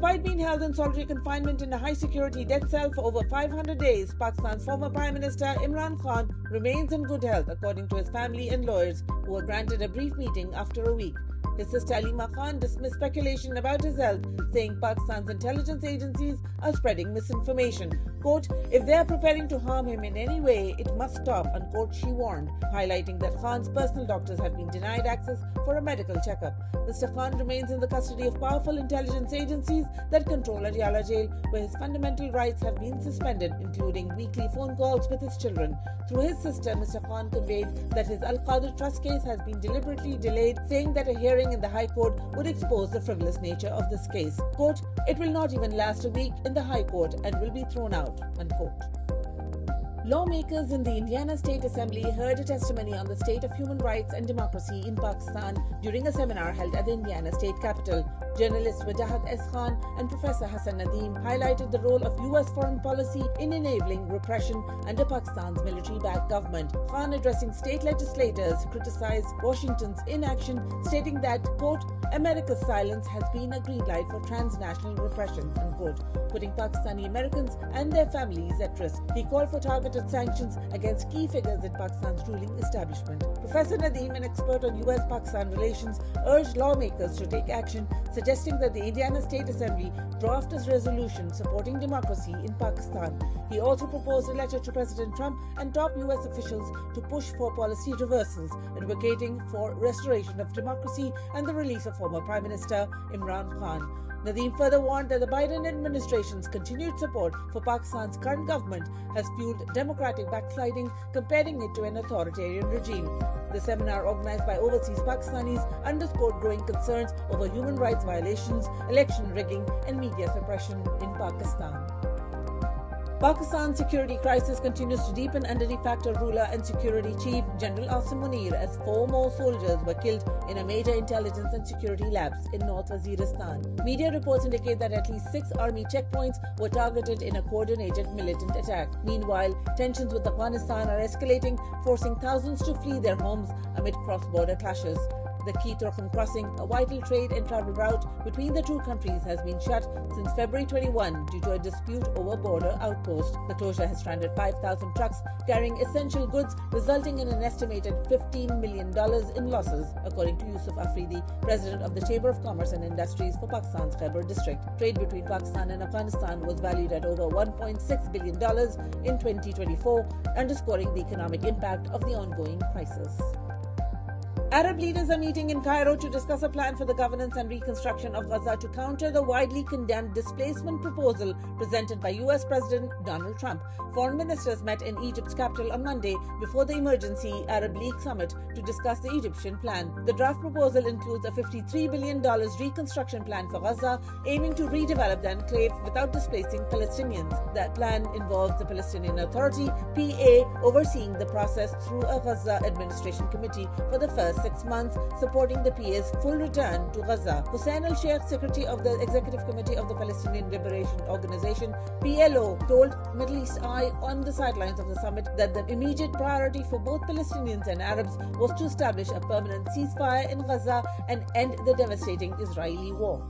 Despite being held in solitary confinement in a high-security death cell for over 500 days, Pakistan's former Prime Minister Imran Khan remains in good health, according to his family and lawyers, who were granted a brief meeting after a week. His sister Imran Khan dismissed speculation about his health, saying Pakistan's intelligence agencies are spreading misinformation. Quote, "If they are preparing to harm him in any way, it must stop," unquote, she warned, highlighting that Khan's personal doctors have been denied access for a medical checkup. Mr. Khan remains in the custody of powerful intelligence agencies that control Adiala jail, where his fundamental rights have been suspended, including weekly phone calls with his children. Through his sister, Mr. Khan conveyed that his Al-Qadir Trust case has been deliberately delayed, saying that a hearing in the High Court would expose the frivolous nature of this case. Quote, "It will not even last a week in the High Court and will be thrown out," unquote. Lawmakers in the Indiana State Assembly heard a testimony on the state of human rights and democracy in Pakistan during a seminar held at the Indiana State Capitol. Journalist Wajahat S. Khan and Professor Hassan Nadeem highlighted the role of U.S. foreign policy in enabling repression under Pakistan's military-backed government. Khan, addressing state legislators, criticized Washington's inaction, stating that, quote, "America's silence has been a green light for transnational repression," unquote, putting Pakistani Americans and their families at risk. He called for targeted sanctions against key figures in Pakistan's ruling establishment. Professor Nadeem, an expert on U.S.-Pakistan relations, urged lawmakers to take action, suggesting that the Indiana State Assembly draft a resolution supporting democracy in Pakistan. He also proposed a letter to President Trump and top U.S. officials to push for policy reversals, advocating for restoration of democracy and the release of former Prime Minister Imran Khan. Nadeem further warned that the Biden administration's continued support for Pakistan's current government has fueled democratic backsliding, comparing it to an authoritarian regime. The seminar, organized by overseas Pakistanis, underscored growing concerns over human rights violations, election rigging, and media suppression in Pakistan. Pakistan's security crisis continues to deepen under de facto ruler and security chief General Asim Munir, as 4 more soldiers were killed in a major intelligence and security lapse in North Waziristan. Media reports indicate that at least 6 army checkpoints were targeted in a coordinated militant attack. Meanwhile, tensions with Afghanistan are escalating, forcing thousands to flee their homes amid cross-border clashes. The Key-Turkhan crossing, a vital trade and travel route between the two countries, has been shut since February 21 due to a dispute over border outpost. The closure has stranded 5,000 trucks carrying essential goods, resulting in an estimated $15 million in losses, according to Yusuf Afridi, president of the Chamber of Commerce and Industries for Pakistan's Khyber district. Trade between Pakistan and Afghanistan was valued at over $1.6 billion in 2024, underscoring the economic impact of the ongoing crisis. Arab leaders are meeting in Cairo to discuss a plan for the governance and reconstruction of Gaza to counter the widely condemned displacement proposal presented by U.S. President Donald Trump. Foreign ministers met in Egypt's capital on Monday before the emergency Arab League summit to discuss the Egyptian plan. The draft proposal includes a $53 billion reconstruction plan for Gaza, aiming to redevelop the enclave without displacing Palestinians. That plan involves the Palestinian Authority, PA, overseeing the process through a Gaza Administration Committee for the first 6 months, supporting the PA's full return to Gaza. Hussein al-Sheikh, secretary of the Executive Committee of the Palestinian Liberation Organization, PLO, told Middle East Eye on the sidelines of the summit that the immediate priority for both Palestinians and Arabs was to establish a permanent ceasefire in Gaza and end the devastating Israeli war.